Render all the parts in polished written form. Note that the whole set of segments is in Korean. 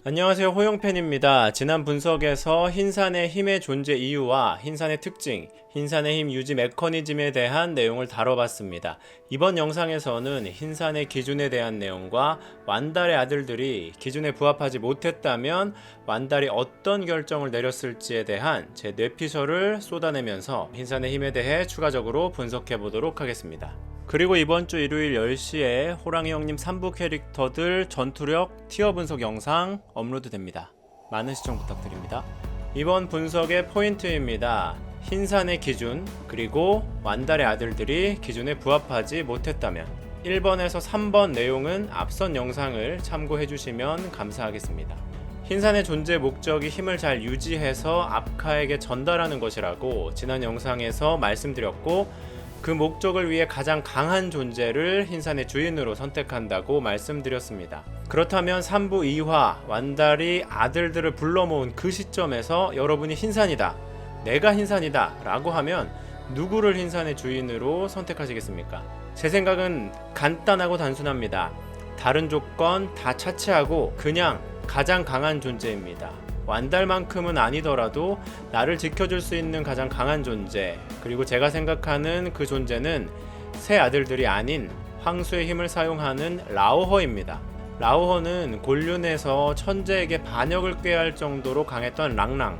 안녕하세요, 호영팬입니다. 지난 분석에서 흰산의 힘의 존재 이유와 흰산의 특징, 흰산의 힘 유지 메커니즘에 대한 내용을 다뤄봤습니다. 이번 영상에서는 흰산의 기준에 대한 내용과 완달의 아들들이 기준에 부합하지 못했다면 완달이 어떤 결정을 내렸을지에 대한 제 뇌피셜을 쏟아내면서 흰산의 힘에 대해 추가적으로 분석해 보도록 하겠습니다. 그리고 이번 주 일요일 10시에 호랑이 형님 3부 캐릭터들 전투력 티어 분석 영상 업로드 됩니다. 많은 시청 부탁드립니다. 이번 분석의 포인트입니다. 흰산의 기준, 그리고 완달의 아들들이 기준에 부합하지 못했다면 1번에서 3번 내용은 앞선 영상을 참고해 주시면 감사하겠습니다. 흰산의 존재 목적이 힘을 잘 유지해서 압카에게 전달하는 것이라고 지난 영상에서 말씀드렸고, 그 목적을 위해 가장 강한 존재를 흰산의 주인으로 선택한다고 말씀드렸습니다. 그렇다면 3부 2화 완달이 아들들을 불러 모은 그 시점에서 여러분이 흰산이다, 내가 흰산이다 라고 하면 누구를 흰산의 주인으로 선택하시겠습니까? 제 생각은 간단하고 단순합니다. 다른 조건 다 차치하고 그냥 가장 강한 존재입니다. 완달만큼은 아니더라도 나를 지켜줄 수 있는 가장 강한 존재, 그리고 제가 생각하는 그 존재는 새 아들들이 아닌 황수의 힘을 사용하는 라오허입니다. 라오허는 곤륜에서 천재에게 반역을 꾀할 정도로 강했던 랑랑,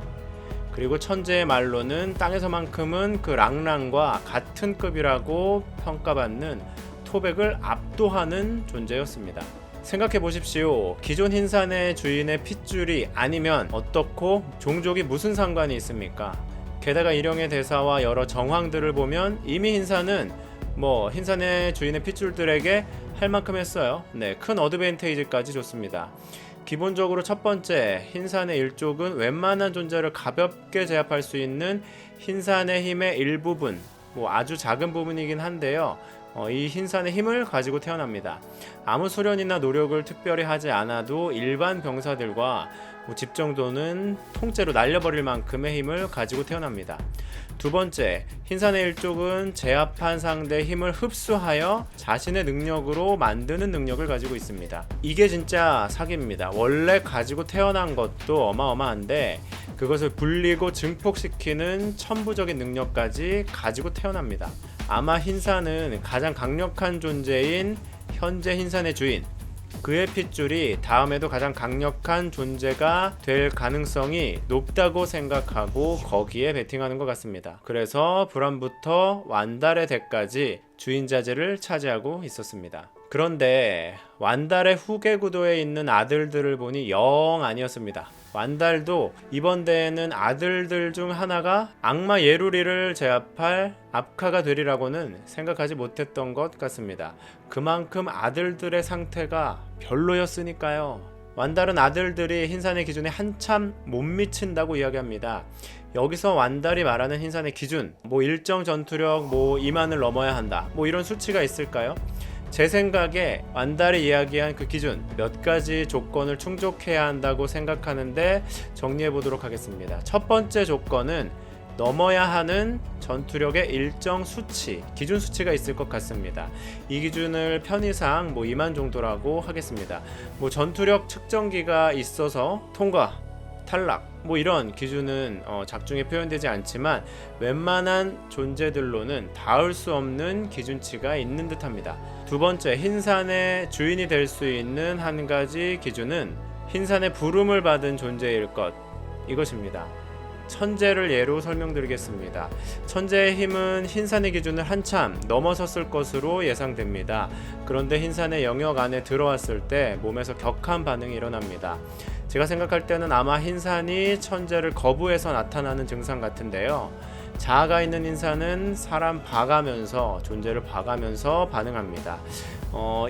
그리고 천재의 말로는 땅에서만큼은 그 랑랑과 같은 급이라고 평가받는 토백을 압도하는 존재였습니다. 생각해 보십시오. 기존 흰산의 주인의 핏줄이 아니면 어떻고 종족이 무슨 상관이 있습니까? 게다가 일영의 대사와 여러 정황들을 보면 이미 흰산은 흰산의 주인의 핏줄들에게 할 만큼 했어요. 큰 어드밴테이지까지 줬습니다. 기본적으로 첫 번째, 흰산의 일족은 웬만한 존재를 가볍게 제압할 수 있는 흰산의 힘의 일부분, 아주 작은 부분이긴 한데요. 이 흰산의 힘을 가지고 태어납니다. 아무 수련이나 노력을 특별히 하지 않아도 일반 병사들과 집 정도는 통째로 날려버릴 만큼의 힘을 가지고 태어납니다. 두 번째, 흰산의 일족은 제압한 상대의 힘을 흡수하여 자신의 능력으로 만드는 능력을 가지고 있습니다. 이게 진짜 사기입니다. 원래 가지고 태어난 것도 어마어마한데 그것을 불리고 증폭시키는 천부적인 능력까지 가지고 태어납니다. 아마 흰산은 가장 강력한 존재인 현재 흰산의 주인, 그의 핏줄이 다음에도 가장 강력한 존재가 될 가능성이 높다고 생각하고 거기에 베팅하는 것 같습니다. 그래서 불안부터 완달의 대까지 주인 자제를 차지하고 있었습니다. 그런데 완달의 후계 구도에 있는 아들들을 보니 영 아니었습니다. 완달도 이번 대회는 아들들 중 하나가 악마 예루리를 제압할 압카가 되리라고는 생각하지 못했던 것 같습니다. 그만큼 아들들의 상태가 별로였으니까요. 완달은 아들들이 흰산의 기준에 한참 못 미친다고 이야기합니다. 여기서 완달이 말하는 흰산의 기준, 일정 전투력 2만을 넘어야 한다, 이런 수치가 있을까요? 제 생각에 완달이 이야기한 그 기준 몇 가지 조건을 충족해야 한다고 생각하는데 정리해 보도록 하겠습니다. 첫 번째 조건은 넘어야 하는 전투력의 일정 수치, 기준 수치가 있을 것 같습니다. 이 기준을 편의상 2만 정도라고 하겠습니다. 전투력 측정기가 있어서 통과, 탈락 이런 기준은 작중에 표현되지 않지만 웬만한 존재들로는 닿을 수 없는 기준치가 있는 듯합니다. 두 번째, 흰산의 주인이 될 수 있는 한 가지 기준은 흰산의 부름을 받은 존재일 것, 이것입니다. 천재를 예로 설명드리겠습니다. 천재의 힘은 흰산의 기준을 한참 넘어섰을 것으로 예상됩니다. 그런데 흰산의 영역 안에 들어왔을 때 몸에서 격한 반응이 일어납니다. 제가 생각할 때는 아마 흰산이 천재를 거부해서 나타나는 증상 같은데요. 자아가 있는 흰산은 사람 봐가면서, 존재를 봐가면서 반응합니다.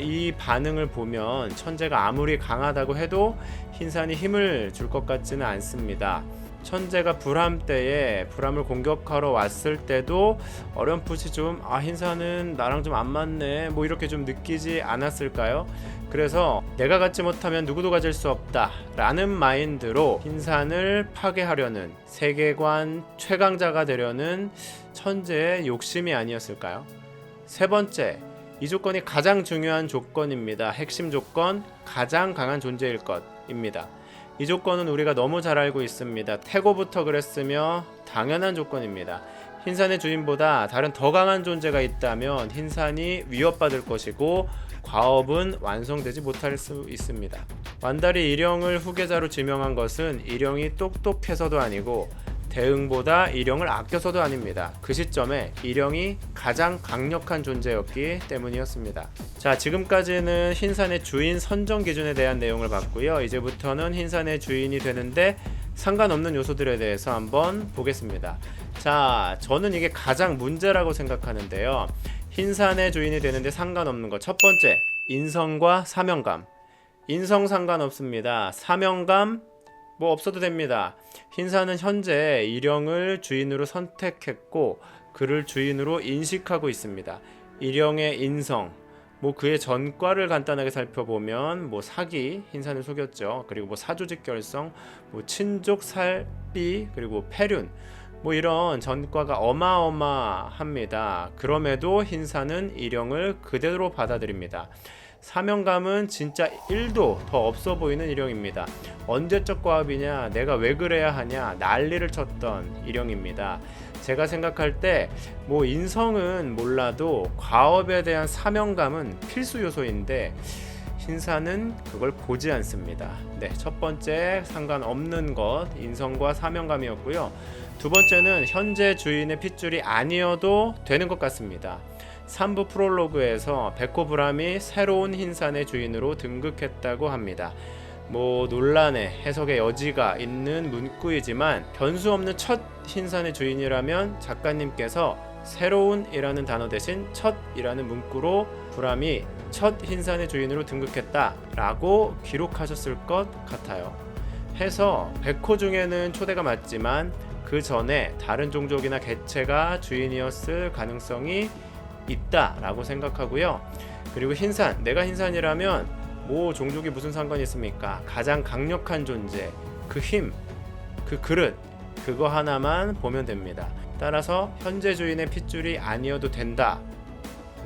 이 반응을 보면 천재가 아무리 강하다고 해도 흰산이 힘을 줄 것 같지는 않습니다. 천재가 불암 때에 불암을 공격하러 왔을 때도 어렴풋이 좀 흰산은 나랑 좀 안 맞네 이렇게 좀 느끼지 않았을까요? 그래서 내가 갖지 못하면 누구도 가질 수 없다 라는 마인드로 흰산을 파괴하려는, 세계관 최강자가 되려는 천재의 욕심이 아니었을까요? 세 번째, 이 조건이 가장 중요한 조건입니다. 핵심 조건, 가장 강한 존재일 것. 조건입니다. 이 조건은 우리가 너무 잘 알고 있습니다. 태고부터 그랬으며 당연한 조건입니다. 흰산의 주인보다 다른 더 강한 존재가 있다면 흰산이 위협받을 것이고 과업은 완성되지 못할 수 있습니다. 완달이 일령을 후계자로 지명한 것은 일령이 똑똑해서도 아니고 대응보다 일령을 아껴서도 아닙니다. 그 시점에 일령이 가장 강력한 존재였기 때문이었습니다. 자, 지금까지는 흰산의 주인 선정 기준에 대한 내용을 봤고요. 이제부터는 흰산의 주인이 되는데 상관없는 요소들에 대해서 한번 보겠습니다. 자, 저는 이게 가장 문제라고 생각하는데요. 흰산의 주인이 되는데 상관없는 것, 첫 번째, 인성과 사명감. 인성 상관없습니다. 사명감 뭐 없어도 됩니다. 흰산은 현재 일령을 주인으로 선택했고 그를 주인으로 인식하고 있습니다. 일령의 인성, 뭐 그의 전과를 간단하게 살펴보면 뭐 사기, 흰산을 속였죠. 그리고 뭐 사조직 결성, 뭐 친족 살비, 그리고 폐륜, 뭐 이런 전과가 어마어마합니다. 그럼에도 흰산은 일령을 그대로 받아들입니다. 사명감은 진짜 1도 더 없어 보이는 일령입니다. 언제적 과업이냐, 내가 왜 그래야 하냐, 난리를 쳤던 일령입니다. 제가 생각할 때 뭐 인성은 몰라도 과업에 대한 사명감은 필수 요소인데 흰산은 그걸 보지 않습니다. 네, 첫 번째 상관없는 것, 인성과 사명감이었고요. 두 번째는 현재 주인의 핏줄이 아니어도 되는 것 같습니다. 3부 프롤로그에서 베코브람이 새로운 흰산의 주인으로 등극했다고 합니다. 뭐 논란의 해석의 여지가 있는 문구이지만 변수 없는 첫 흰산의 주인이라면 작가님께서 새로운이라는 단어 대신 첫이라는 문구로 브람이 첫 흰산의 주인으로 등극했다라고 기록하셨을 것 같아요. 해서 베코 중에는 초대가 맞지만 그 전에 다른 종족이나 개체가 주인이었을 가능성이 있다라고 생각하고요. 그리고 흰산, 내가 흰산이라면 뭐 종족이 무슨 상관이 있습니까? 가장 강력한 존재, 그 힘, 그 그릇, 그거 하나만 보면 됩니다. 따라서 현재 주인의 핏줄이 아니어도 된다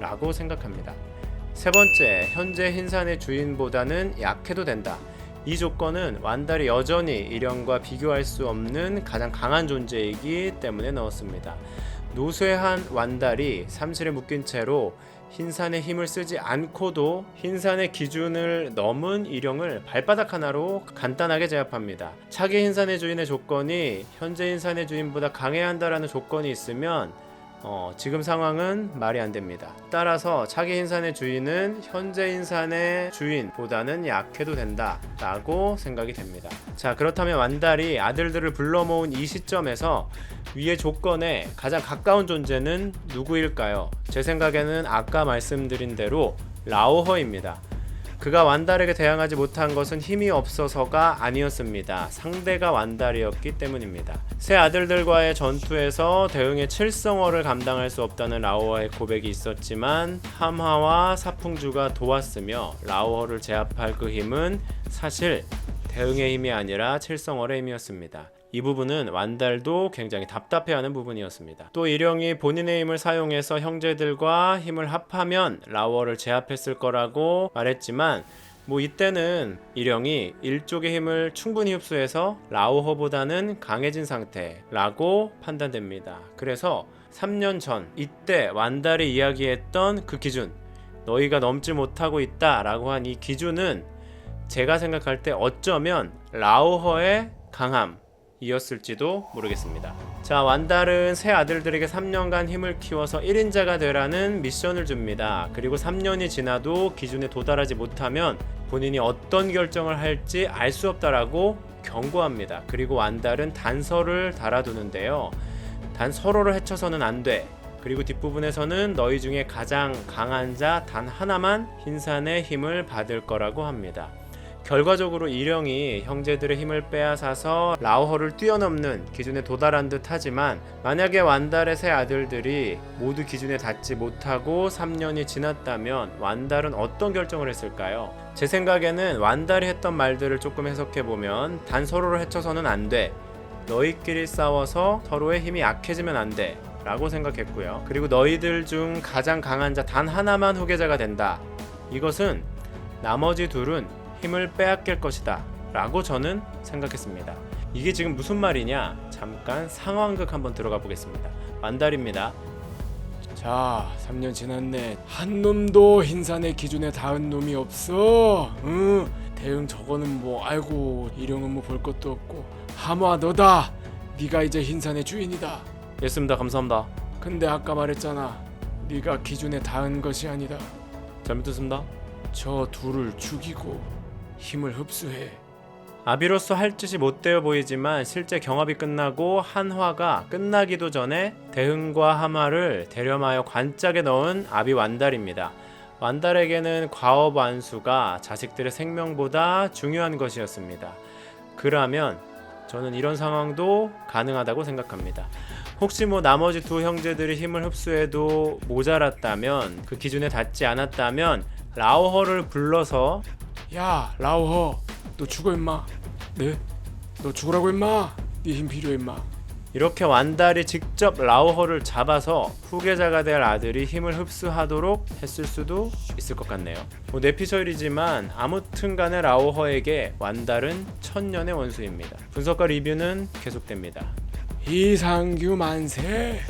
라고 생각합니다. 세 번째, 현재 흰산의 주인보다는 약해도 된다. 이 조건은 완달이 여전히 일령과 비교할 수 없는 가장 강한 존재이기 때문에 넣었습니다. 노쇠한 완달이 삼실에 묶인 채로 흰산의 힘을 쓰지 않고도 흰산의 기준을 넘은 일령을 발바닥 하나로 간단하게 제압합니다. 차기 흰산의 주인의 조건이 현재 흰산의 주인보다 강해야 한다라는 조건이 있으면 지금 상황은 말이 안 됩니다. 따라서 차기 흰산의 주인은 현재 흰산의 주인보다는 약해도 된다 라고 생각이 됩니다. 자, 그렇다면 완달이 아들들을 불러 모은 이 시점에서 위의 조건에 가장 가까운 존재는 누구일까요? 제 생각에는 아까 말씀드린 대로 라오허입니다. 그가 완달에게 대항하지 못한 것은 힘이 없어서가 아니었습니다. 상대가 완달이었기 때문입니다. 세 아들들과의 전투에서 대응의 칠성어를 감당할 수 없다는 라오허의 고백이 있었지만 함하와 사풍주가 도왔으며 라오허를 제압할 그 힘은 사실 대응의 힘이 아니라 칠성어의 힘이었습니다. 이 부분은 완달도 굉장히 답답해하는 부분이었습니다. 또 일령이 본인의 힘을 사용해서 형제들과 힘을 합하면 라오허를 제압했을 거라고 말했지만 뭐 이때는 일령이 일족의 힘을 충분히 흡수해서 라오허보다는 강해진 상태라고 판단됩니다. 그래서 3년 전 이때 완달이 이야기했던 그 기준, 너희가 넘지 못하고 있다 라고 한 이 기준은 제가 생각할 때 어쩌면 라오허의 강함 이었을지도 모르겠습니다. 자, 완달은 세 아들들에게 3년간 힘을 키워서 1인자가 되라는 미션을 줍니다. 그리고 3년이 지나도 기준에 도달하지 못하면 본인이 어떤 결정을 할지 알 수 없다라고 경고합니다. 그리고 완달은 단서를 달아두는데요. 단 서로를 해쳐서는 안 돼. 그리고 뒷부분에서는 너희 중에 가장 강한 자 단 하나만 흰산의 힘을 받을 거라고 합니다. 결과적으로 일령이 형제들의 힘을 빼앗아서 라오허를 뛰어넘는 기준에 도달한 듯 하지만 만약에 완달의 세 아들들이 모두 기준에 닿지 못하고 3년이 지났다면 완달은 어떤 결정을 했을까요? 제 생각에는 완달이 했던 말들을 조금 해석해보면 단 서로를 해쳐서는 안 돼. 너희끼리 싸워서 서로의 힘이 약해지면 안 돼. 라고 생각했고요. 그리고 너희들 중 가장 강한 자 단 하나만 후계자가 된다. 이것은 나머지 둘은 힘을 빼앗길 것이다 라고 저는 생각했습니다. 이게 지금 무슨 말이냐? 잠깐 상황극 한번 들어가 보겠습니다. 완달입니다. 자, 3년 지났네. 한 놈도 흰산의 기준에 닿은 놈이 없어. 응. 대응 저거는 뭐 알고 일용은 뭐 볼 것도 없고. 하마 너다. 네가 이제 흰산의 주인이다. 예습니다. 감사합니다. 근데 아까 말했잖아. 네가 기준에 닿은 것이 아니다. 잘못했습니다. 저 둘을 죽이고 힘을 흡수해. 아비로서 할 짓이 못되어 보이지만 실제 경합이 끝나고 한화가 끝나기도 전에 대흥과 하마를 대렴하여 관짝에 넣은 아비 완달입니다. 완달에게는 과업 완수가 자식들의 생명보다 중요한 것이었습니다. 그러면 저는 이런 상황도 가능하다고 생각합니다. 혹시 나머지 두 형제들이 힘을 흡수해도 모자랐다면, 그 기준에 닿지 않았다면 라오허를 불러서 야, 라오허. 너 죽어 임마. 네? 너 죽으라고 임마. 네 힘 필요해 임마. 이렇게 완달이 직접 라오허를 잡아서 후계자가 될 아들이 힘을 흡수하도록 했을 수도 있을 것 같네요. 내피셜이지만 아무튼간에 라오허에게 완달은 천년의 원수입니다. 분석과 리뷰는 계속됩니다. 이상규 만세.